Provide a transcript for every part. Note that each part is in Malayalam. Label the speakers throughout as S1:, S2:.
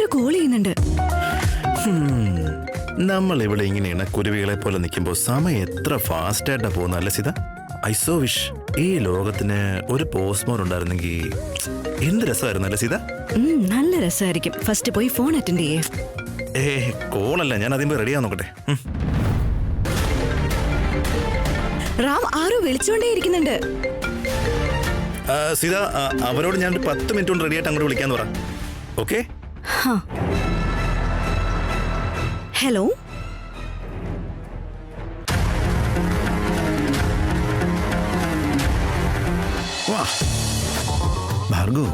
S1: ആരോ കോൾ ചെയ്യുന്നുണ്ട്.
S2: നമ്മൾ ഇവിടെ ഇങ്ങനെയാണ് കുരുവികളെ പോലെ നിൽക്കുമ്പോൾ സമയം എത്ര ഫാസ്റ്റ് ആയിട്ടാ പോകുന്നല്ലേ സീത. ഐ സോ വിഷ് ഈ ലോകത്തിന് ഒരു പോസ്റ്റ്മോർ ഉണ്ടായിരുന്നെങ്കിൽ എന്ത് രസമായിരുന്നല്ലേ സീത.
S1: നല്ല രസമായിരിക്കും. ഫസ്റ്റ് പോയി ഫോൺ അറ്റൻഡ് ചെയ്യേ.
S2: കോളല്ല, ഞാൻ ആദ്യം പോയി റെഡിയാ നോക്കട്ടെ.
S1: റാം ആരോ വിളിച്ചോണ്ടേ ഇരിക്കുന്നുണ്ട്.
S2: സീത, അവരോട് ഞാൻ 10 മിനിറ്റ് കൊണ്ട് റെഡിയായിട്ട് അങ്ങോട്ട് വിളിക്കാന്ന് പറ. ഓക്കെ?
S1: ഹലോ,
S3: ഭാർഗു,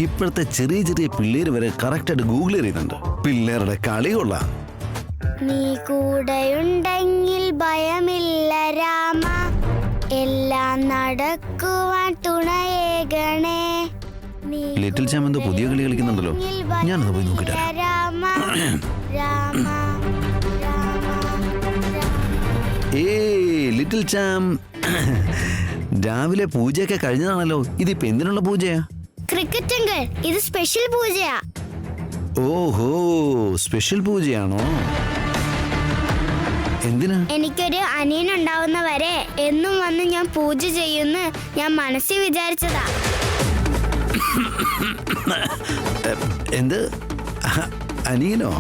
S3: ഇപ്പോഴത്തെ ചെറിയ ചെറിയ പിള്ളേര് വരെ കറക്റ്റായിട്ട് ഗൂഗിൾ ചെയ്യുന്നുണ്ട്. പിള്ളേരുടെ കളി കൊള്ളാം.
S4: നീ കൂടെയുണ്ടെങ്കിൽ ഭയമില്ല രാമ, എല്ലാം നടക്കുവാൻ തുണയേകണേ.
S3: ലിറ്റിൽ ചാം എന്തോ പുതിയ കളി കളിക്കുന്നുണ്ടല്ലോ, ഞാനത് പോയി നോക്കിട്ടെ.
S4: രാമ രാമ
S3: ലിറ്റിൽ ചാം, രാവിലെ പൂജയൊക്കെ കഴിഞ്ഞതാണല്ലോ. ഇതിപ്പോ എന്തിനുള്ള പൂജയാ?
S4: ക്രിക്കറ്റ് അങ്കിൾ, ഇത് സ്പെഷ്യൽ പൂജയാ.
S3: ഓഹോ, സ്പെഷ്യൽ പൂജയാണോ? എന്തിനാ?
S4: എനിക്കൊരു അനിയനുണ്ടാവുന്ന വരെ എന്നും വന്ന് ഞാൻ പൂജ ചെയ്യുന്നു ഞാൻ മനസ്സിൽ വിചാരിച്ചതാ.
S3: എന്ത് അനിയനോ?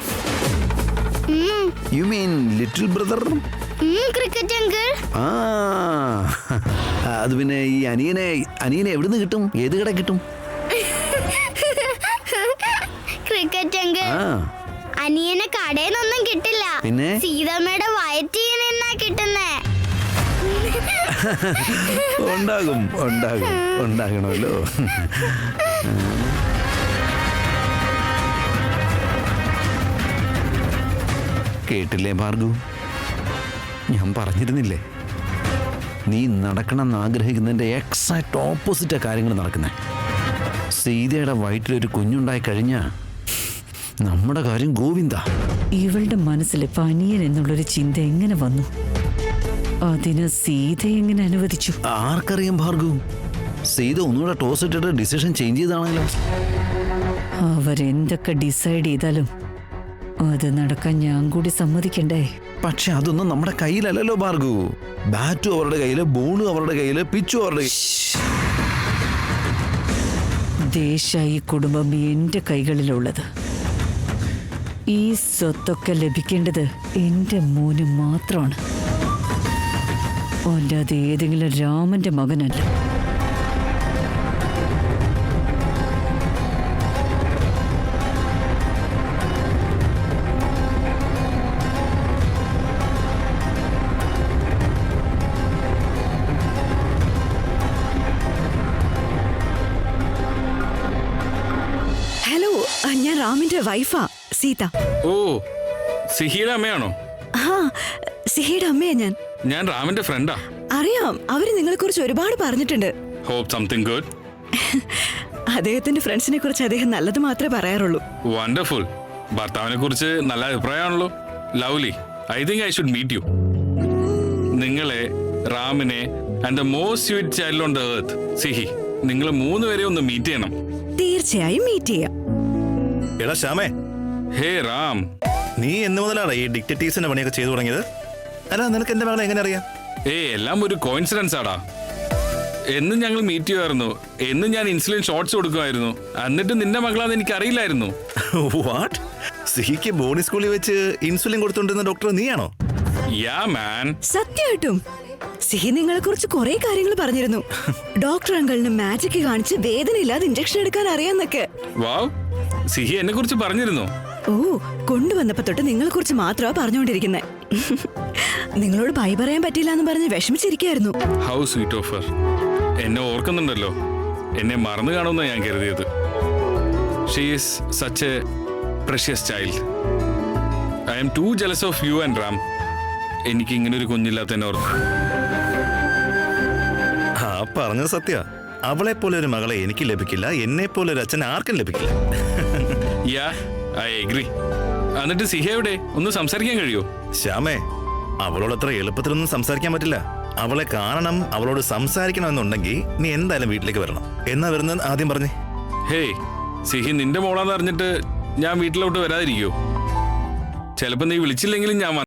S3: You mean little brother?
S4: Cricket uncle.
S3: അത് പിന്നെ ഈ അനിയനെ എവിടുന്ന് കിട്ടും? ഏത് കട കിട്ടും?
S4: ക്രിക്കറ്റ് അങ്കിൾ, അനിയനെ കടയിലൊന്നും കിട്ടില്ല.
S3: പിന്നെ
S4: സീതമ്മയുടെ വയറ്റിൽ നിന്നാ കിട്ടുന്നേ.
S3: ഉണ്ടാകണമല്ലോ. കേട്ടില്ലേ ഭാർഗു, ഞാൻ പറഞ്ഞിരുന്നില്ലേ, നീ നടക്കണമെന്ന് ആഗ്രഹിക്കുന്നതിന്റെ എക്സാക്ട് ഓപ്പോസിറ്റാ കാര്യങ്ങൾ നടക്കുന്നേ. സീതയുടെ വയറ്റിലൊരു കുഞ്ഞുണ്ടായി കഴിഞ്ഞാ നമ്മുടെ കാര്യം ഗോവിന്ദ.
S5: ഇവളുടെ മനസ്സിൽ ഇപ്പൊ അനിയൻ എന്നുള്ളൊരു ചിന്ത എങ്ങനെ വന്നു? അതിന് സീത എങ്ങനെ അനുവദിച്ചു?
S3: ആർക്കറിയാം ഭാർഗു, സീത ഒന്നുകൂടെ ടോസ് ഇട്ടിട്ട് ഡിസിഷൻ ചേഞ്ച് ചെയ്താണല്ലോ.
S5: അവരെന്തൊക്കെ ഡിസൈഡ് ചെയ്താലും അത് നടക്കാൻ ഞാൻ കൂടി സമ്മതിക്കണ്ടേ?
S3: പക്ഷെ അതൊന്നും നമ്മുടെ കയ്യിലല്ലല്ലോ ഭാർഗു. ബാറ്റും അവരുടെ കയ്യില്, ബോളും അവരുടെ കയ്യില്, പിച്ചും അവരുടെ.
S5: ദേശായി കുടുംബം എന്റെ കൈകളിലുള്ളത്. ഈ സ്വത്തൊക്കെ ലഭിക്കേണ്ടത് എന്റെ മോന് മാത്രമാണ്, അല്ലാതെ ഏതെങ്കിലും രാമന്റെ മകനല്ല.
S1: ഹലോ, ഞാൻ റാമിന്റെ വൈഫാ, സീത.
S6: ഓ, സിഹിയുടെ അമ്മയാണോ?
S1: സിഹിയുടെ അമ്മയാ
S6: ഞാൻ റാമിന്റെ ഫ്രണ്ടാ.
S1: അറിയാം, അവര് നിങ്ങളെ കുറിച്ച് ഒരുപാട് പറഞ്ഞിട്ടുണ്ട്.
S6: Hope something good.
S1: അദ്ദേഹത്തിന്റെ ഫ്രണ്ട്സിനെ കുറിച്ച് അദ്ദേഹം നല്ലത് മാത്രമേ പറയാറുള്ളൂ.
S6: വണ്ടർഫുൾ. ഭർത്താവിനെ കുറിച്ച് നല്ല അഭിപ്രായമാണല്ലോ. Lovely. I think I should meet you. നിങ്ങളെ, റാമിനെ and the most sweet child on the earth Sihi, നിങ്ങൾ 3 പേരെ ഒന്ന് മീറ്റ് ചെയ്യണം.
S1: തീർച്ചയായും മീറ്റ് ചെയ്യാം.
S2: എടാ ശ്യാമേ,
S6: ഹേ റാം,
S2: നീ എന്ന് മുതലാണ് ഈ ഡിക്റ്റേറ്റീവ്സിന്റെ പണിയൊക്കെ ചെയ്തു തുടങ്ങിയത്? അല്ല, നിനക്ക് എന്റെ മകളെ എങ്ങനെ അറിയാം?
S6: എല്ലാം ഒരു കോയിൻസിഡൻസ് ആടാ. എന്നും ഞങ്ങൾ മീറ്റ് ചെയ്യുമായിരുന്നു, എന്നും ഞാൻ ഇൻസുലിൻ ഷോട്ട്സ് കൊടുക്കുമായിരുന്നു. എന്നിട്ട് നിന്റെ മകളാന്ന് എനിക്ക് അറിയില്ലായിരുന്നു.
S2: വാട്ട്? സിഹിക്ക് ബോഡി സ്കൂളിൽ വെച്ച് ഇൻസുലിൻ കൊടുത്തോണ്ടിരുന്ന ഡോക്ടർ നീയാണോ?
S6: യാ മാൻ.
S1: സത്യമായിട്ടും സിഹി നിങ്ങളെ കുറിച്ച് കുറെ കാര്യങ്ങൾ പറഞ്ഞിരുന്നു. ഡോക്ടർ അങ്കിളിന് മാജിക് കാണിച്ച് വേദനയില്ലാതെ ഇഞ്ചക്ഷൻ എടുക്കാൻ അറിയാന്നൊക്കെ.
S6: വാവ്, സിഹി എന്നെ കുറിച്ച് പറഞ്ഞിരുന്നു.
S1: ഓ, കൊണ്ടുവന്നപ്പോ തൊട്ട് നിങ്ങളെ കുറിച്ച് മാത്രമാ പറഞ്ഞുകൊണ്ടിരിക്കുന്നെ. നിങ്ങളോട് ബൈ പറയാൻ പറ്റില്ല എന്ന് പറഞ്ഞ് വിഷമിച്ചിരിക്കായിരുന്നു.
S6: How sweet of her. എന്നെ ഓർക്കുന്നുണ്ടല്ലോ. എന്നെ മറന്നു കാണുമെന്നാണ് ഞാൻ കരുതിയത്. She is such a precious child. I am too jealous of you and Ram. എനിക്ക് ഇങ്ങനെ ഒരു കുഞ്ഞില്ലാത്തതിനെ ഓർത്ത്.
S2: പറഞ്ഞത് സത്യ. അവളെ പോലെ ഒരു മകളെ എനിക്ക് ലഭിക്കില്ല, എന്നെ പോലെ ഒരു അച്ഛൻ ആർക്കും ലഭിക്കില്ല.
S6: യാ, ഐ എഗ്രി. എന്നിട്ട് സിഹ എവിടെ? ഒന്ന് സംസാരിക്കാൻ കഴിയോ?
S2: ശ്യാമേ, അവളോട് അത്ര എളുപ്പത്തിലൊന്നും സംസാരിക്കാൻ പറ്റില്ല. അവളെ കാണണം, അവളോട് സംസാരിക്കണം എന്നുണ്ടെങ്കിൽ നീ എന്തായാലും വീട്ടിലേക്ക് വരണം. എന്നാ വരുന്നത് ആദ്യം പറഞ്ഞേ.
S6: ഹേയ്, സിഹി നിന്റെ മോളാന്ന് അറിഞ്ഞിട്ട് ഞാൻ വീട്ടിലോട്ട് വരാതിരിക്കോ? ചിലപ്പോ നീ വിളിച്ചില്ലെങ്കിലും ഞാൻ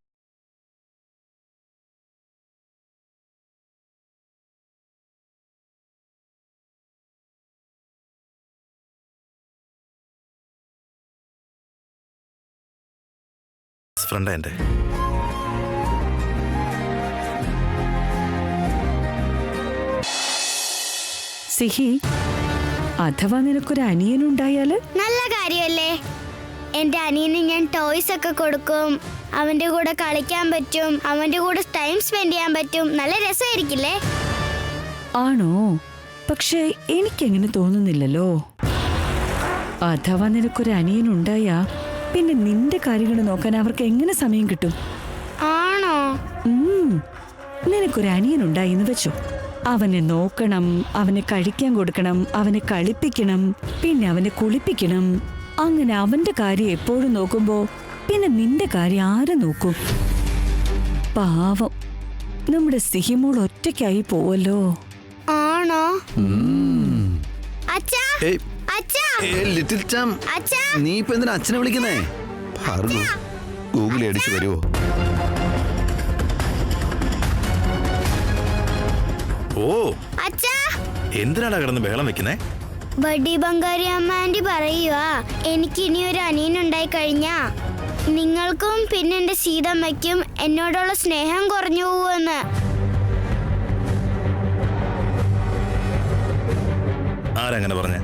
S2: ഫ്രണ്ടാ എൻ്റെ.
S5: സിഹി, അഥവാ നിനക്കൊരു അനിയനുണ്ടായാല്?
S4: നല്ല കാര്യമല്ലേ? എന്റെ അനിയന് ഞാൻ ടോയ്സ് ഒക്കെ കൊടുക്കും, അവന്റെ കൂടെ കളിക്കാൻ പറ്റും, അവന്റെ കൂടെ ടൈം സ്പെൻഡ് ചെയ്യാൻ പറ്റും. നല്ല രസമായിരിക്കില്ലേ?
S5: ആണോ? പക്ഷെ എനിക്കെങ്ങനെ തോന്നുന്നില്ലല്ലോ. അഥവാ നിനക്കൊരു അനിയനുണ്ടായാ പിന്നെ നിന്റെ കാര്യങ്ങൾ നോക്കാൻ അവർക്ക് എങ്ങനെ സമയം കിട്ടും?
S4: ആണോ?
S5: നിനക്കൊരു അനിയനുണ്ടായി എന്ന് വെച്ചോ, അവനെ നോക്കണം, അവനെ കഴിക്കാൻ കൊടുക്കണം, അവനെ കളിപ്പിക്കണം, പിന്നെ അവനെ കുളിപ്പിക്കണം. അങ്ങനെ അവന്റെ കാര്യം എപ്പോഴും നോക്കുമ്പോ പിന്നെ നിന്റെ കാര്യം ആരെ നോക്കും? പാവം, നമ്മുടെ സിഹിമോൾ ഒറ്റയ്ക്കായി പോവല്ലോ.
S4: ആണോ? അച്ഛാ,
S3: ഏയ്,
S4: അച്ഛാ,
S3: ലിറ്റിൽ ചാം,
S4: അച്ഛാ.
S3: നീ ഇപ്പൊ എന്തിനാ അച്ഛനെ വിളിക്കുന്നേ? ഭാർഗു, ഗൂഗിൾ അടിച്ചു വരുമോ?
S2: ഓ,
S4: അച്ഛാ,
S2: എന്തിനാടാ കിടന്ന് ബഹളം വെക്കുന്നേ?
S4: ബഡ്ഡി ബംഗാരി അമ്മ ആന്റി പറയുവാ, എനിക്ക് ഇനി ഒരു അനിയനുണ്ടായി കഴിഞ്ഞാ നിങ്ങൾക്കും പിന്നെ എന്റെ സീതമ്മയ്ക്കും എന്നോടുള്ള സ്നേഹം കുറഞ്ഞു പോവെന്ന്.
S2: ആരങ്ങനെ പറഞ്ഞ?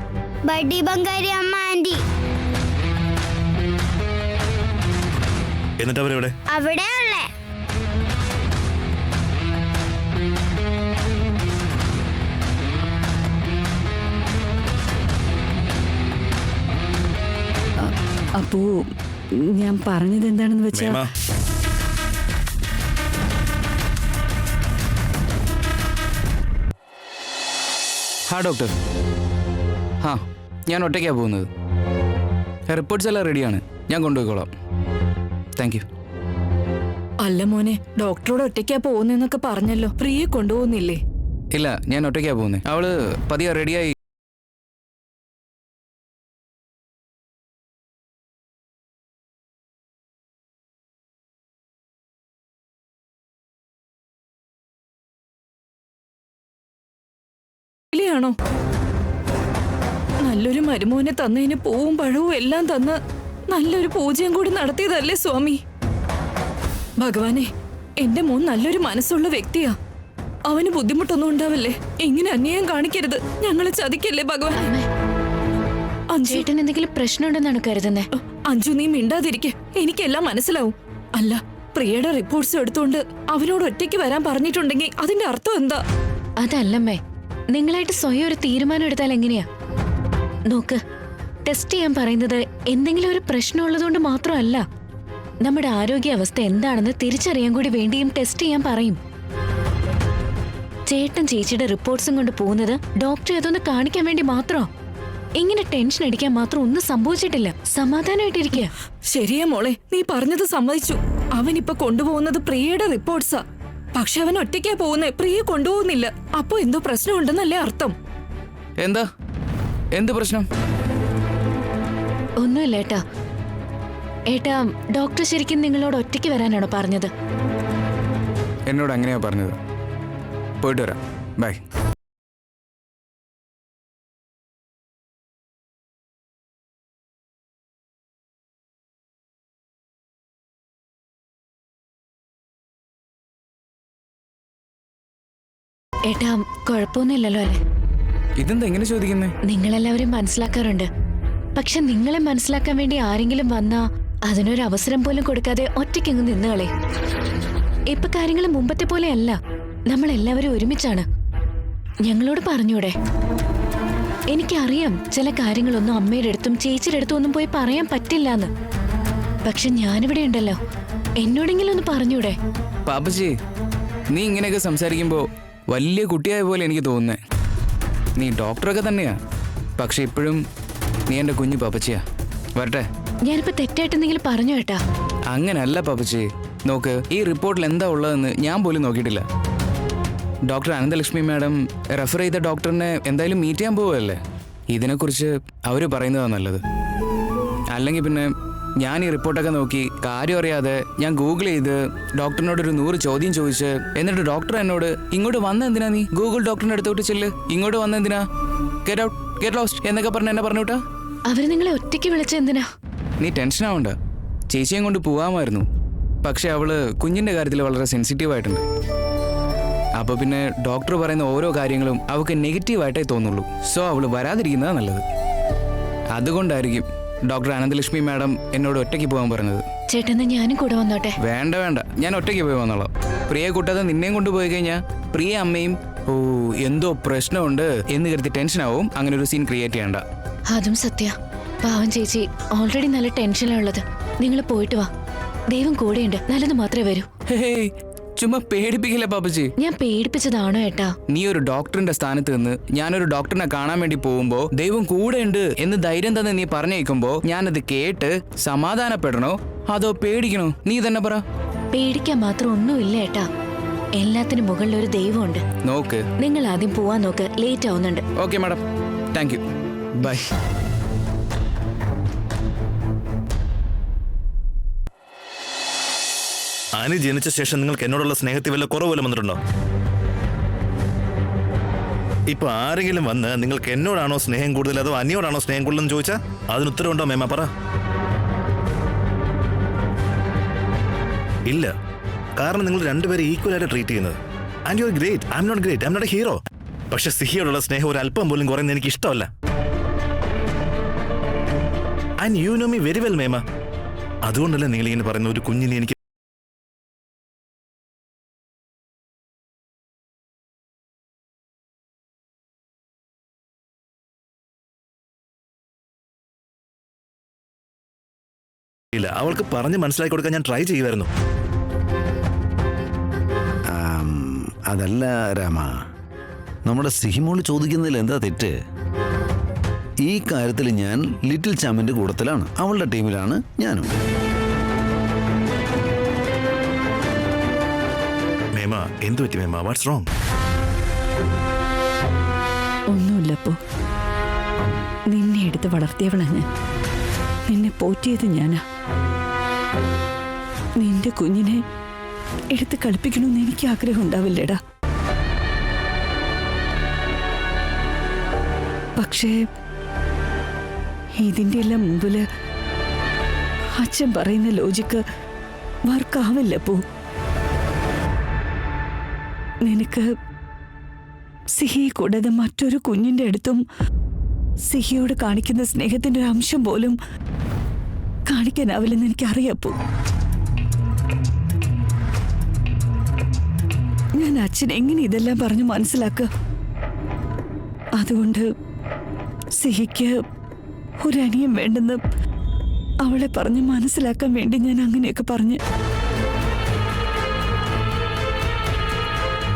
S4: ബഡ്ഡി ബംഗാരി അമ്മ ആന്റി.
S2: എന്നിട്ട് അവരെവിടെ?
S4: അവിടെ ഉള്ളേ.
S5: അപ്പോ ഞാൻ പറഞ്ഞത് എന്താണെന്ന് വെച്ചാ,
S2: മേമ,
S7: ഹാ ഡോക്ടർ. ഹാ, ഞാൻ ഒറ്റയ്ക്കാണ് പോകുന്നത്. റിപ്പോർട്ട്സ് എല്ലാം റെഡിയാണ്, ഞാൻ കൊണ്ടുപോയിക്കോളാം. Thank you.
S8: അല്ല മോനെ, ഡോക്ടറോട് ഒറ്റയ്ക്കാ പോകുന്നെന്നൊക്കെ പറഞ്ഞല്ലോ, പ്രിയെ കൊണ്ടുപോകുന്നില്ലേ?
S7: ഇല്ല, ഞാൻ ഒറ്റയ്ക്കാണ് പോകുന്നത്. അവള് പതിയെ റെഡിയായി.
S8: ാണോ? നല്ലൊരു മരുമോനെ തന്നതിന് പൂവും പഴവും എല്ലാം തന്ന് നല്ലൊരു പൂജയും കൂടി നടത്തിയതല്ലേ സ്വാമി? ഭഗവാനെ, എന്റെ മോൻ നല്ലൊരു മനസ്സുള്ള വ്യക്തിയാ. അവന് ബുദ്ധിമുട്ടൊന്നും ഉണ്ടാവില്ലേ? ഇങ്ങനെ അന്യായം കാണിക്കരുത്, ഞങ്ങളെ ചതിക്കല്ലേ ഭഗവാൻ.
S9: ചേട്ടൻ എന്തെങ്കിലും പ്രശ്നമുണ്ടെന്നാണ് കരുതുന്നേ?
S8: അഞ്ജു, നീ മിണ്ടാതിരിക്കെ, എനിക്കെല്ലാം മനസ്സിലാവും. അല്ല, പ്രിയയുടെ റിപ്പോർട്ട്സ് എടുത്തുകൊണ്ട് അവനോട് ഒറ്റയ്ക്ക് വരാൻ പറഞ്ഞിട്ടുണ്ടെങ്കിൽ അതിന്റെ അർത്ഥം എന്താ?
S9: അതല്ലമ്മേ, നിങ്ങളായിട്ട് സ്വയം ഒരു തീരുമാനം എടുത്താൽ എങ്ങനെയാ? നോക്ക്, ടെസ്റ്റ് ചെയ്യാൻ പറയുന്നത് എന്തെങ്കിലും ഒരു പ്രശ്നമുള്ളതുകൊണ്ട് മാത്രമല്ല, നമ്മുടെ ആരോഗ്യാവസ്ഥ എന്താണെന്ന് തിരിച്ചറിയാൻ കൂടി വേണ്ടിയും ടെസ്റ്റ് ചെയ്യാൻ പറയും. ചേട്ടൻ ചേച്ചിയുടെ റിപ്പോർട്ട്സും കൊണ്ട് പോകുന്നത് ഡോക്ടറെ അതൊന്ന് കാണിക്കാൻ വേണ്ടി മാത്രമോ? ഇങ്ങനെ ടെൻഷൻ അടിക്കാൻ മാത്രം ഒന്നും സംഭവിച്ചിട്ടില്ല. സമാധാനമായിട്ടിരിക്കുക.
S8: ശരിയാ മോളെ, നീ പറഞ്ഞത് സമ്മതിച്ചു. അവനിപ്പൊ കൊണ്ടുപോകുന്നത് പ്രിയയുടെ റിപ്പോർട്ട്സാ. പക്ഷെ അവൻ ഒറ്റയ്ക്കാ പോകുന്നേ, പ്രിയെ കൊണ്ടുപോകുന്നില്ല. അപ്പൊ എന്തോ പ്രശ്നമുണ്ടെന്നല്ലേ അർത്ഥം?
S7: എന്താ, എന്ത് പ്രശ്നം?
S9: ഒന്നുമില്ല ഏട്ടാ. ഏട്ടാ, ഡോക്ടർ ശരിക്കും നിങ്ങളോട് ഒറ്റയ്ക്ക് വരാനാണോ പറഞ്ഞത്?
S7: എന്നോട് അങ്ങനെയാ പറഞ്ഞത്. പോയിട്ട് വരാം, ബൈ.
S9: ഏട്ടാ, കുഴപ്പമൊന്നുമില്ലല്ലോ അല്ലേ?
S7: ഇതെന്താ എങ്ങനെ ചോദിക്കുന്നേ?
S9: നിങ്ങളെല്ലാവരും മനസ്സിലാക്കാറുണ്ട്. പക്ഷെ നിങ്ങളെ മനസ്സിലാക്കാൻ വേണ്ടി ആരെങ്കിലും വന്നാ അതിനൊരു അവസരം പോലും കൊടുക്കാതെ ഒറ്റയ്ക്കങ്ങ് നിന്നുകളെ. ഇപ്പൊ കാര്യങ്ങൾ മുമ്പത്തെ പോലെയല്ല, നമ്മളെല്ലാവരും ഒരുമിച്ചാണ്. ഞങ്ങളോട് പറഞ്ഞൂടെ? എനിക്കറിയാം ചില കാര്യങ്ങളൊന്നും അമ്മയുടെ അടുത്തും ചേച്ചിയുടെ അടുത്തും ഒന്നും പോയി പറയാൻ പറ്റില്ലാന്ന്. പക്ഷെ ഞാനിവിടെ ഉണ്ടല്ലോ, എന്നോടെങ്കിലും ഒന്ന് പറഞ്ഞൂടെ?
S7: പാപ്പച്ചി, നീ ഇങ്ങനെയൊക്കെ സംസാരിക്കുമ്പോ വലിയ കുട്ടിയായ പോലെ എനിക്ക് തോന്നുന്നേ. നീ ഡോക്ടറൊക്കെ തന്നെയാ, പക്ഷെ ഇപ്പോഴും നീ എൻ്റെ കുഞ്ഞു പാപ്പച്ചിയാ. വരട്ടെ.
S9: ഞാനിപ്പോ തെറ്റായിട്ട് എന്തെങ്കിലും പറഞ്ഞു കേട്ടാ?
S7: അങ്ങനല്ല പാപ്പച്ചി. നോക്ക്, ഈ റിപ്പോർട്ടിൽ എന്താ ഉള്ളതെന്ന് ഞാൻ പോലും നോക്കിയിട്ടില്ല. ഡോക്ടർ അനന്തലക്ഷ്മി മാഡം റെഫർ ചെയ്ത ഡോക്ടറിനെ എന്തായാലും മീറ്റ് ചെയ്യാൻ പോവുകയല്ലേ. ഇതിനെക്കുറിച്ച് അവർ പറയുന്നതാണ് നല്ലത്. അല്ലെങ്കിൽ പിന്നെ ഞാൻ ഈ റിപ്പോർട്ടൊക്കെ നോക്കി കാര്യം അറിയാതെ ഞാൻ ഗൂഗിൾ ചെയ്ത് ഡോക്ടറിനോട് ഒരു 100 ചോദ്യം ചോദിച്ച് എന്നിട്ട് ഡോക്ടർ എന്നോട് ഇങ്ങോട്ട് വന്ന എന്തിനാ നീ ഗൂഗിൾ ഡോക്ടറിന്റെ അടുത്തോട്ട് ചെല്ല്, ഇങ്ങോട്ട് വന്ന എന്തിനാ, ഗെറ്റ് ഔട്ട്, ഗെറ്റ് ലോസ്റ്റ് എന്നൊക്കെ പറഞ്ഞ് എന്നെ പറഞ്ഞു വിട്ടാ?
S9: അവര് നിങ്ങളെ ഒറ്റയ്ക്ക് വിളിച്ച എന്തിനാ?
S7: നീ ടെൻഷൻ ആവണ്ട, ചേച്ചിയെ കൊണ്ട് പോകാമായിരുന്നു. പക്ഷെ അവള് കുഞ്ഞിന്റെ കാര്യത്തിൽ വളരെ സെൻസിറ്റീവ് ആയിട്ടുണ്ട്. അപ്പൊ പിന്നെ ഡോക്ടർ പറയുന്ന ഓരോ കാര്യങ്ങളും അവൾക്ക് നെഗറ്റീവായിട്ടേ തോന്നുള്ളൂ. സോ അവള് വരാതിരിക്കുന്നതാ നല്ലത്. അതുകൊണ്ടായിരിക്കും ഡോക്ടർ അനന്തലക്ഷ്മി മാഡം എന്നോട് ഒറ്റയ്ക്ക് പോകാൻ പറഞ്ഞത്.
S9: ചേട്ടന്ന് ഞാനും കൂടെ വന്നോട്ടെ?
S7: വേണ്ട വേണ്ട, ഞാൻ ഒറ്റയ്ക്ക് പോയി വന്നോളാം. പ്രിയെ കൂട്ടാതെ നിന്നെയും കൊണ്ടുപോയി കഴിഞ്ഞാൽ പ്രിയ അമ്മയും ഓ എന്തോ പ്രശ്നമുണ്ട് എന്ന് കരുതി ടെൻഷൻ ആവും. അങ്ങനെ ഒരു സീൻ ക്രിയേറ്റ് ചെയ്യണ്ട.
S9: അതും സത്യ. പാവം ചേച്ചി ഓൾറെഡി നല്ല ടെൻഷനിലുള്ളത്. നിങ്ങൾ പോയിട്ട് വാ, ദൈവം കൂടെയുണ്ട്, നല്ലത് മാത്രമേ വരൂ.
S7: ഹേയ്, ചുമ്മാ പേടിപ്പിക്കില്ല പാപ്പച്ചി.
S9: ഞാൻ പേടിപ്പിച്ചതാണോ ഏട്ടാ?
S7: നീ ഒരു ഡോക്ടറിന്റെ സ്ഥാനത്ത് നിന്ന് ഞാനൊരു ഡോക്ടറിനെ കാണാൻ വേണ്ടി പോകുമ്പോ ദൈവം കൂടെ ഉണ്ട് എന്ന് ധൈര്യം തന്നെ നീ പറഞ്ഞേക്കുമ്പോ ഞാനത് കേട്ട് സമാധാനപ്പെടണോ അതോ പേടിക്കണോ? നീ തന്നെ പറ.
S9: പേടിക്കാൻ മാത്രം ഒന്നുമില്ല ഏട്ടാ, എല്ലാത്തിനും മുകളിൽ ഒരു ദൈവമുണ്ട്.
S7: നോക്ക്,
S9: നിങ്ങൾ ആദ്യം പോവാൻ നോക്ക്, ലേറ്റ് ആവുന്നുണ്ട്.
S7: Okay madam, thank you, bye.
S2: Ani ജനിച്ച ശേഷം നിങ്ങൾക്ക് എന്നോടുള്ള സ്നേഹത്തിൽ വല്ല കുറവ് വല്ലതും വന്നിട്ടുണ്ടോ? ഇപ്പൊ ആരെങ്കിലും വന്ന് നിങ്ങൾക്ക് എന്നോടാണോ സ്നേഹം കൂടുതൽ അതോ അനിയോടാണോ സ്നേഹം കൂടുതലെന്ന് ചോദിച്ചാൽ അതിന് ഉത്തരവുണ്ടോ മേമ? പറ. ഇല്ല, കാരണം നിങ്ങൾ രണ്ടുപേരും ഈക്വലായിട്ട് ട്രീറ്റ് ചെയ്യുന്നത്. And you are great, I am not great, I am not a hero. പക്ഷെ സിഹിയോടുള്ള സ്നേഹം ഒരു അല്പം പോലും കുറയുന്നത് എനിക്ക് ഇഷ്ടമല്ല. And you know me very well മേമ. അതുകൊണ്ടല്ലേ നിങ്ങൾ ഇങ്ങനെ പറയുന്ന ഒരു കുഞ്ഞിനെ എനിക്ക് ഇല്ല. അവൾക്ക് പറഞ്ഞ് മനസ്സിലാക്കി കൊടുക്കാൻ ഞാൻ ട്രൈ ചെയ്യുമായിരുന്നു.
S3: അതല്ല രാമ, നമ്മുടെ സിഹിമോള് ചോദിക്കുന്നതിൽ എന്താ തെറ്റ്? ഈ കാര്യത്തിൽ ഞാൻ ലിറ്റിൽ ചാമ്പിന്റെ കൂട്ടത്തിലാണ്, അവളുടെ ടീമിലാണ് ഞാനും.
S2: മേമ, എന്തു പറ്റി മേമ? What's wrong?
S5: ഒന്നുമില്ലപ്പോ, നിന്നെ എടുത്ത് വളർത്തിയവളാ ഞാൻ, നിന്നെ പോറ്റിയത് ഞാനാ. നിന്റെ കുഞ്ഞിനെ എടുത്ത് കളിപ്പിക്കണമെന്ന് എനിക്ക് ആഗ്രഹം ഉണ്ടാവില്ലേടാ. പക്ഷേ ഇതിന്റെ എല്ലാം മുമ്പില് അച്ഛൻ പറയുന്ന ലോജിക്ക് വർക്കാവില്ലപ്പോ. നിനക്ക് സിഹിയെ കൂടാതെ മറ്റൊരു കുഞ്ഞിന്റെ അടുത്തും സിഹിയോട് കാണിക്കുന്ന സ്നേഹത്തിന്റെ ഒരു അംശം പോലും കാണിക്കാനാവില്ലെന്ന് എനിക്കറിയാപ്പോ. ഞാൻ അച്ഛൻ എങ്ങനെ ഇതെല്ലാം പറഞ്ഞു മനസ്സിലാക്കുക? അതുകൊണ്ട് സിഹിക്ക് ഒരു അനിയൻ വേണ്ടെന്ന് അവളെ പറഞ്ഞ് മനസ്സിലാക്കാൻ വേണ്ടി ഞാൻ അങ്ങനെയൊക്കെ പറഞ്ഞ്.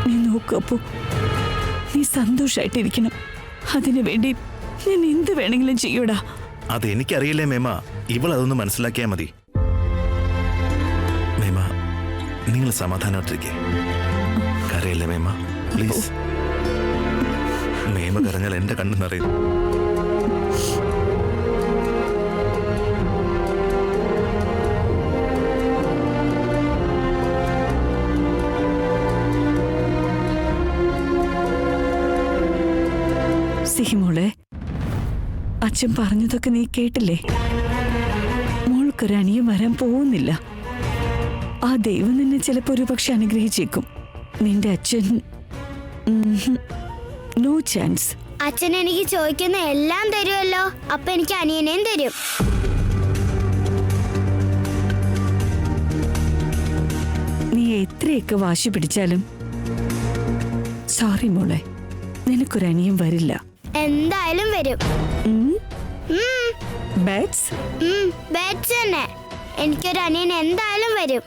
S5: നീ നോക്കപ്പോ, നീ സന്തോഷായിട്ടിരിക്കണം. അതിനു വേണ്ടി ഞാൻ എന്ത് വേണമെങ്കിലും ചെയ്യൂടാ.
S2: അതെനിക്കറിയില്ലേ മേമ, ഇവൾ അതൊന്ന് മനസ്സിലാക്കിയാൽ മതി. മേമ, നിങ്ങൾ സമാധാനമായിട്ടിരിക്കേ. കരയില്ലേ മേമ, പ്ലീസ്. മേമ കരഞ്ഞാൽ എന്റെ കണ്ണു നിറയും.
S5: സിഹിമോളെ, അച്ഛൻ പറഞ്ഞതൊക്കെ നീ കേട്ടില്ലേ? മോൾക്കൊരു അനിയൻ വരാൻ പോകുന്നില്ല. ആ ദൈവം നിന്നെ ചിലപ്പോ ഒരു പക്ഷെ അനുഗ്രഹിച്ചേക്കും. നിന്റെ അച്ഛൻ നോ ചാൻസ്.
S4: അച്ഛൻ എനിക്ക് ചോദിക്കുന്ന എല്ലാം തരുമല്ലോ, അപ്പൊ എനിക്ക് അനിയനെയും തരും.
S5: നീ എത്രയൊക്കെ വാശി പിടിച്ചാലും സോറി മോളെ, നിനക്കൊരു അനിയൻ വരില്ല.
S4: എന്തായാലും വരും.
S5: ബാറ്റ്സ്
S4: ബാറ്റ്സ് തന്നെ. എനിക്കൊരു അനിയൻ എന്തായാലും വരും.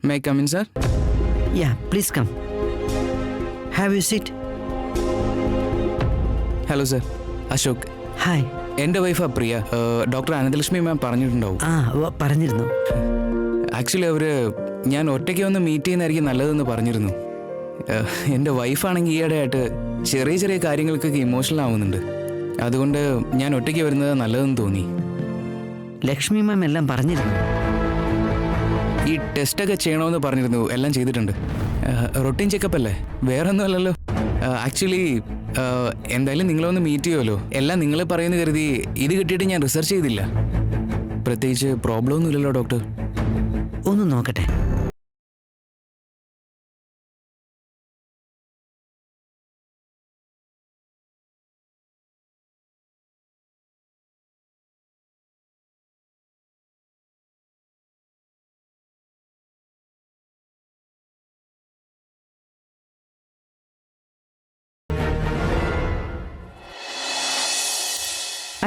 S7: May I come in, sir?
S10: Yeah, please come. Have a seat.
S7: Hello sir, Ashok.
S10: Hi.
S7: എൻ്റെ വൈഫാ പ്രിയ. ഡോക്ടർ അനന്തലക്ഷ്മി മാം പറഞ്ഞിട്ടുണ്ടാവും.
S10: പറഞ്ഞിരുന്നു.
S7: ആക്ച്വലി ഞാൻ ഒറ്റയ്ക്ക് വന്ന് മീറ്റ് ചെയ്യുന്നതായിരിക്കും നല്ലതെന്ന് പറഞ്ഞിരുന്നു. എൻ്റെ വൈഫാണെങ്കിൽ ഈയിടെയായിട്ട് ചെറിയ ചെറിയ കാര്യങ്ങൾക്കൊക്കെ ഇമോഷണൽ ആവുന്നുണ്ട്. അതുകൊണ്ട് ഞാൻ ഒറ്റയ്ക്ക് വരുന്നത് നല്ലതെന്ന് തോന്നി.
S10: ലക്ഷ്മി മാം എല്ലാം പറഞ്ഞിരുന്നു.
S7: ഈ ടെസ്റ്റൊക്കെ ചെയ്യണമെന്ന് പറഞ്ഞിരുന്നു. എല്ലാം ചെയ്തിട്ടുണ്ട്. റൊട്ടീൻ ചെക്കപ്പ് അല്ലേ, വേറെ ഒന്നും അല്ലല്ലോ. ആക്ച്വലി എന്തായാലും നിങ്ങളൊന്ന് മീറ്റ് ചെയ്യുമല്ലോ. എല്ലാം നിങ്ങൾ പറയുന്ന കരുതി ഇത് കിട്ടിയിട്ട് ഞാൻ റിസർച്ച് ചെയ്തില്ല. പ്രത്യേകിച്ച് പ്രോബ്ലം ഒന്നുമില്ലല്ലോ ഡോക്ടർ.
S10: ഒന്ന് നോക്കട്ടെ.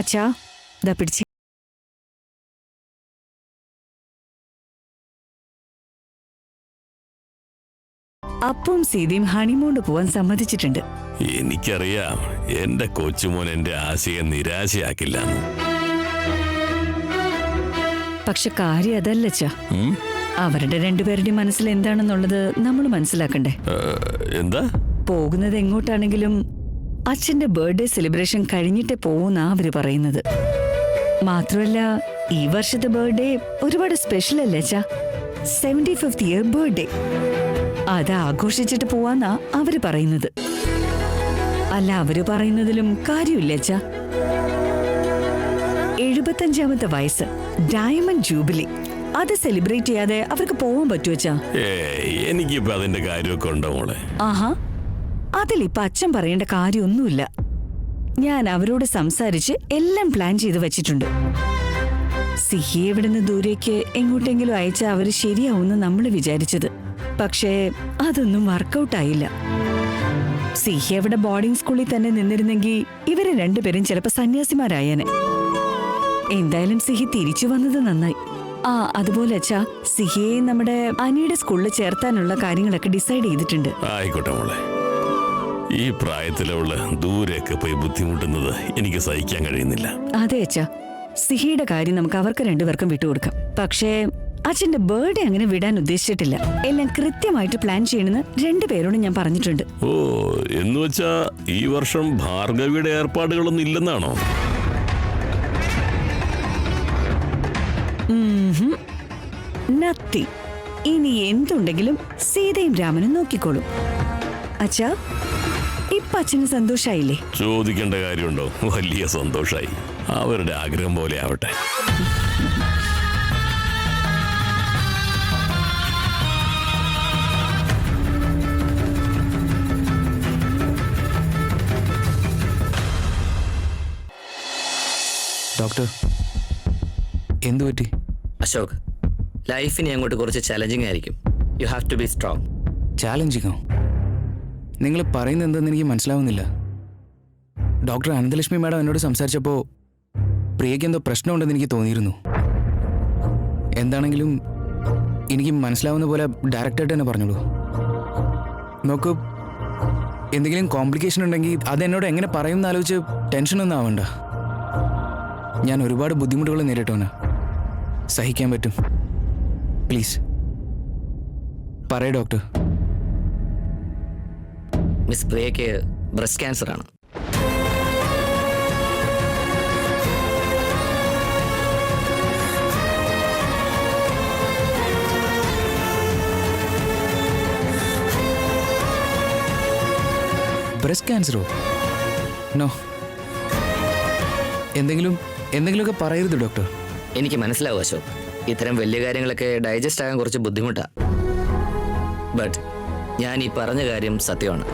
S5: അച്ഛാ ദാ പിടിച്ച്. അപ്പവും സീതയും ഹണിമൂണ്ട് പോവാൻ സമ്മതിച്ചിട്ടുണ്ട്.
S11: എനിക്കറിയാം എന്റെ കൊച്ചുമോൻ എന്റെ ആശയെ നിരാശയാക്കില്ല.
S5: പക്ഷെ കാര്യം അതല്ല അച്ഛാ. അവരുടെ രണ്ടുപേരുടെയും മനസ്സിൽ എന്താണെന്നുള്ളത് നമ്മൾ മനസ്സിലാക്കണ്ടേ?
S11: എന്താ
S5: പോകുന്നത് എങ്ങോട്ടാണെങ്കിലും അച്ഛന്റെ ബർത്ത്ഡേ സെലിബ്രേഷൻ കഴിഞ്ഞിട്ടേ പോവുന്നാ അവര് പറയുന്നത്. മാത്രമല്ല ഈ വർഷത്തെ ബർത്ത്ഡേ ഒരുപാട് സ്പെഷ്യൽ അല്ലേ അച്ഛാ? 75th year birthday. അത് ആഘോഷിച്ചിട്ട് പോവാന്നാ അവര് പറയുന്നത്. അല്ല, അവര് പറയുന്നതിലും കാര്യമില്ല അച്ഛാ. 75ാമത്തെ വയസ്സ്, ഡയമണ്ട് ജൂബിലി, അത് സെലിബ്രേറ്റ് ചെയ്യാതെ അവർക്ക് പോവാൻ പറ്റുമോ അച്ഛാ?
S11: എനിക്കിപ്പോ അതിന്റെ കാര്യമൊക്കെ ഉണ്ടോ മോളെ?
S5: ആഹാ, അതിലിപ്പോ അച്ഛൻ പറയേണ്ട കാര്യമൊന്നുമില്ല. ഞാൻ അവരോട് സംസാരിച്ച് എല്ലാം പ്ലാൻ ചെയ്ത് വെച്ചിട്ടുണ്ട്. സിഹിയെ ഇവിടുന്ന് ദൂരേക്ക് എങ്ങോട്ടെങ്കിലും അയച്ചാൽ അവര് ശരിയാവുമെന്ന് നമ്മൾ വിചാരിച്ചത്. പക്ഷേ അതൊന്നും വർക്കൗട്ട് ആയില്ല. സിഹി അവിടെ ബോർഡിംഗ് സ്കൂളിൽ തന്നെ നിന്നിരുന്നെങ്കിൽ ഇവര് രണ്ടുപേരും ചിലപ്പോ സന്യാസിമാരായേനെ. എന്തായാലും സിഹി തിരിച്ചു വന്നത് നന്നായി. അതുപോലെ അച്ഛാ, സിഹിയെ നമ്മുടെ അനിയുടെ സ്കൂളിൽ ചേർത്താനുള്ള കാര്യങ്ങളൊക്കെ ഡിസൈഡ് ചെയ്തിട്ടുണ്ട്.
S11: ആയിക്കോട്ടെ മോളെ. ഈ പ്രായത്തിലുള്ള ദൂരെയൊക്കെ പോയി ബുദ്ധിമുട്ടുന്നത് എനിക്ക് സഹിക്കാൻ കഴിയുന്നില്ല.
S5: അതെ അച്ഛാ, സിഹിയുടെ കാര്യം നമുക്ക് അവർക്ക് രണ്ടുപേർക്കും വിട്ടുകൊടുക്കാം. പക്ഷേ അച്ഛന്റെ ബർത്ത്ഡേ അങ്ങനെ വിടാൻ ഉദ്ദേശിച്ചിട്ടില്ല. എല്ലാം കൃത്യമായിട്ട് പ്ലാൻ ചെയ്യണമെന്ന് രണ്ടുപേരോടും ഞാൻ പറഞ്ഞിട്ടുണ്ട്.
S11: ഓ, എന്ന് വെച്ചാ ഈ വർഷം ഭാർഗവിയുടെ ഏർപ്പാടുകളൊന്നും ഇല്ലെന്നാണോ?
S5: നത്തി. ഇനി എന്തുണ്ടെങ്കിലും സീതയും രാമനും നോക്കിക്കോളും. അച്ഛാ, ഇപ്പൊ അച്ഛന് സന്തോഷായില്ലേ?
S11: ചോദിക്കേണ്ട കാര്യമുണ്ടോ? വലിയ സന്തോഷായി. അവരുടെ ആഗ്രഹം പോലെ ആവട്ടെ.
S7: ഡോക്ടർ, എന്തു പറ്റി?
S12: അശോക്, ലൈഫിന് അങ്ങോട്ട് കുറച്ച് ചലഞ്ചിങ് ആയിരിക്കും. You have to be strong.
S7: ചാലഞ്ചിങ്ങോ? നിങ്ങൾ പറയുന്നത് എന്തെന്ന് എനിക്ക് മനസ്സിലാവുന്നില്ല. ഡോക്ടർ അനന്തലക്ഷ്മി മാഡം എന്നോട് സംസാരിച്ചപ്പോൾ പ്രിയയ്ക്ക് എന്തോ പ്രശ്നമുണ്ടെന്ന് എനിക്ക് തോന്നിയിരുന്നു. എന്താണെങ്കിലും എനിക്ക് മനസ്സിലാവുന്ന പോലെ ഡയറക്റ്റായിട്ട് തന്നെ പറഞ്ഞോളൂ. നോക്കൂ, എന്തെങ്കിലും കോംപ്ലിക്കേഷൻ ഉണ്ടെങ്കിൽ അതെന്നോട് എങ്ങനെ പറയുമെന്ന് ആലോചിച്ച് ടെൻഷനൊന്നും ആവണ്ട. ഞാൻ ഒരുപാട് ബുദ്ധിമുട്ടുകൾ നേരിട്ടവന്. സഹിക്കാൻ പറ്റും. പ്ലീസ് പറയൂ ഡോക്ടർ.
S12: മിസ് പ്രിയയ്ക്ക് ബ്രസ്റ്റ് ക്യാൻസർ ആണ്.
S7: ബ്രസ്റ്റ് ക്യാൻസറോ? നോ. എന്തെങ്കിലുമൊക്കെ പറയരുത് ഡോക്ടർ.
S12: എനിക്ക് മനസ്സിലാവും അശോക്, ഇത്തരം വലിയ കാര്യങ്ങളൊക്കെ ഡൈജസ്റ്റ് ആകാൻ കുറച്ച് ബുദ്ധിമുട്ടാണ്. ബട്ട് ഞാൻ ഈ പറഞ്ഞ കാര്യം സത്യമാണ്.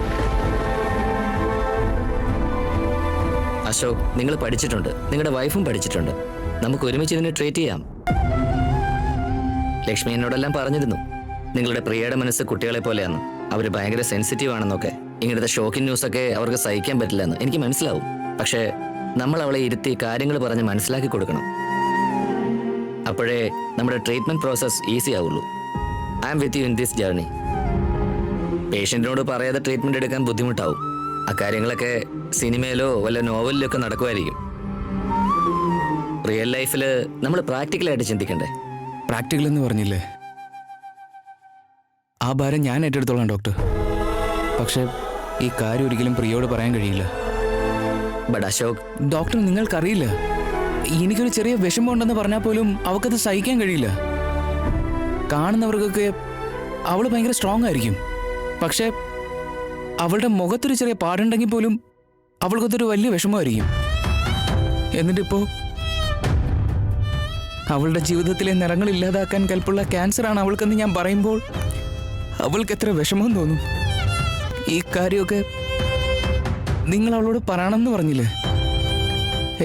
S12: അശോക്, നിങ്ങൾ പഠിച്ചിട്ടുണ്ട്, നിങ്ങളുടെ വൈഫും പഠിച്ചിട്ടുണ്ട്. നമുക്ക് ഒരുമിച്ച് ഇതിനെ ട്രീറ്റ് ചെയ്യാം. ലക്ഷ്മി എന്നോടെല്ലാം പറഞ്ഞിരുന്നു, നിങ്ങളുടെ പ്രിയയുടെ മനസ്സ് കുട്ടികളെ പോലെയാണ്. അവർ ഭയങ്കര സെൻസിറ്റീവ് ആണെന്നൊക്കെ. ഇങ്ങനത്തെ ഷോക്കിംഗ് ന്യൂസൊക്കെ അവർക്ക് സഹിക്കാൻ പറ്റില്ലെന്ന് എനിക്ക് മനസ്സിലാവും. പക്ഷേ നമ്മൾ അവളെ ഇരുത്തി കാര്യങ്ങൾ പറഞ്ഞ് മനസ്സിലാക്കി കൊടുക്കണം. അപ്പോഴേ നമ്മുടെ ട്രീറ്റ്മെന്റ് പ്രോസസ് ഈസി ആവുള്ളൂ. I am with you in this journey. പേഷ്യന്റിനോട് പറയാതെ ട്രീറ്റ്മെന്റ് എടുക്കാൻ ബുദ്ധിമുട്ടാവും. അക്കാര്യങ്ങളൊക്കെ സിനിമയിലോ വല്ല നോവലിലോ ഒക്കെ നടക്കുമായിരിക്കും. റിയൽ ലൈഫിൽ നമ്മൾ പ്രാക്ടിക്കലായിട്ട് ചിന്തിക്കണ്ടേ?
S7: പ്രാക്ടിക്കൽ എന്ന് പറഞ്ഞില്ലേ, ആ ഭാരം ഞാൻ ഏറ്റെടുത്തോളാം ഡോക്ടർ. പക്ഷെ ഈ കാര്യം ഒരിക്കലും പ്രിയോട് പറയാൻ കഴിയില്ല.
S12: ബട്ട് അശോക്,
S7: ഡോക്ടർ നിങ്ങൾക്കറിയില്ല, എനിക്കൊരു ചെറിയ വിഷമം ഉണ്ടെന്ന് പറഞ്ഞാൽ പോലും അവൾക്കത് സഹിക്കാൻ കഴിയില്ല. കാണുന്നവർക്കൊക്കെ അവൾ ഭയങ്കര സ്ട്രോങ് ആയിരിക്കും. പക്ഷെ അവളുടെ മുഖത്തൊരു ചെറിയ പാടുണ്ടെങ്കിൽ പോലും അവൾക്കതൊരു വലിയ വിഷമമായിരിക്കും. എന്നിട്ടിപ്പോ അവളുടെ ജീവിതത്തിലെ നിറങ്ങൾ ഇല്ലാതാക്കാൻ കൽപ്പുള്ള ക്യാൻസറാണ് അവൾക്കെന്ന് ഞാൻ പറയുമ്പോൾ അവൾക്ക് എത്ര വിഷമം തോന്നും. ഈ കാര്യമൊക്കെ നിങ്ങൾ അവളോട് പറയണമെന്ന് പറഞ്ഞില്ലേ?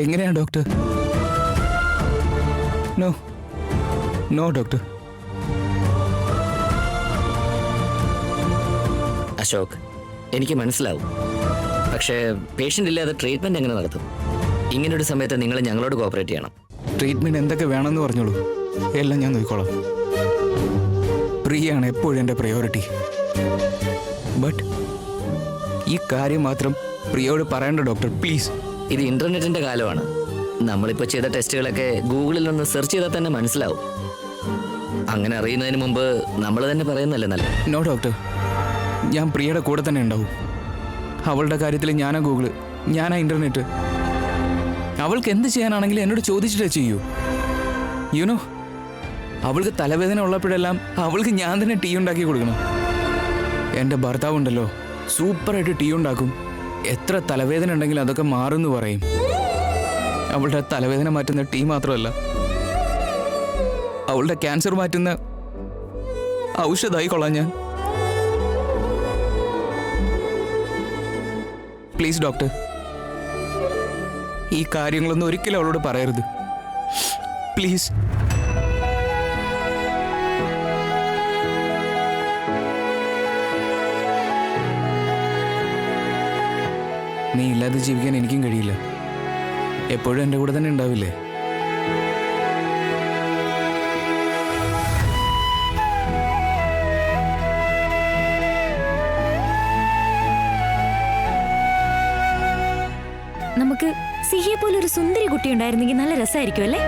S7: എങ്ങനെയാ doctor? No no doctor.
S12: Ashok, എനിക്ക് മനസ്സിലാവും. പക്ഷേ പേഷ്യൻ്റ് ഇല്ലാതെ ട്രീറ്റ്മെൻറ്റ് എങ്ങനെ നടത്തും? ഇങ്ങനൊരു സമയത്ത് നിങ്ങൾ ഞങ്ങളോട് കോപ്പറേറ്റ് ചെയ്യണം.
S7: ട്രീറ്റ്മെന്റ് എന്തൊക്കെ വേണമെന്ന് പറഞ്ഞോളൂ, എല്ലാം ഞാൻ നോക്കിക്കോളാം. പ്രിയയാണ് എപ്പോഴും എൻ്റെ പ്രയോറിറ്റി. ബട്ട് ഈ കാര്യം മാത്രം പ്രിയോട് പറയണ്ട ഡോക്ടർ, പ്ലീസ്.
S12: ഇത് ഇന്റർനെറ്റിന്റെ കാലമാണ്. നമ്മളിപ്പോൾ ചെയ്ത ടെസ്റ്റുകളൊക്കെ ഗൂഗിളിൽ ഒന്ന് സെർച്ച് ചെയ്താൽ തന്നെ മനസ്സിലാവും. അങ്ങനെ അറിയുന്നതിന് മുമ്പ് നമ്മൾ തന്നെ പറയുന്നല്ലേ നല്ലത്.
S7: നോ ഡോക്ടർ, ഞാൻ പ്രിയയുടെ കൂടെ തന്നെ ഉണ്ടാവും. അവളുടെ കാര്യത്തിൽ ഞാനാ ഗൂഗിള്, ഞാനാ ഇന്റർനെറ്റ്. അവൾക്ക് എന്ത് ചെയ്യാനാണെങ്കിലും എന്നോട് ചോദിച്ചിട്ടേ ചെയ്യൂ. യുനോ, അവൾക്ക് തലവേദന ഉള്ളപ്പോഴെല്ലാം അവൾക്ക് ഞാൻ തന്നെ ടീ ഉണ്ടാക്കി കൊടുക്കണം. എൻ്റെ ഭർത്താവുണ്ടല്ലോ, സൂപ്പറായിട്ട് ടീ ഉണ്ടാക്കും. എത്ര തലവേദന ഉണ്ടെങ്കിലും അതൊക്കെ മാറുമെന്ന് പറയും. അവളുടെ തലവേദന മാറ്റുന്ന ടീ മാത്രമല്ല, അവളുടെ ക്യാൻസർ മാറ്റുന്ന ഔഷധമായി കൊള്ളാം ഞാൻ. പ്ലീസ് ഡോക്ടർ, ഈ കാര്യങ്ങളൊന്നും ഒരിക്കലും അവളോട് പറയരുത്, പ്ലീസ്. നീ ഇല്ലാതെ ജീവിക്കാൻ എനിക്കും കഴിയില്ല. എപ്പോഴും എൻ്റെ കൂടെ തന്നെ ഉണ്ടാവില്ലേ?
S13: നമുക്ക് സിഹിയെ പോലെ ഒരു സുന്ദരി കുട്ടി ഉണ്ടായിരുന്നെങ്കിൽ നല്ല രസമായിരിക്കും അല്ലേ?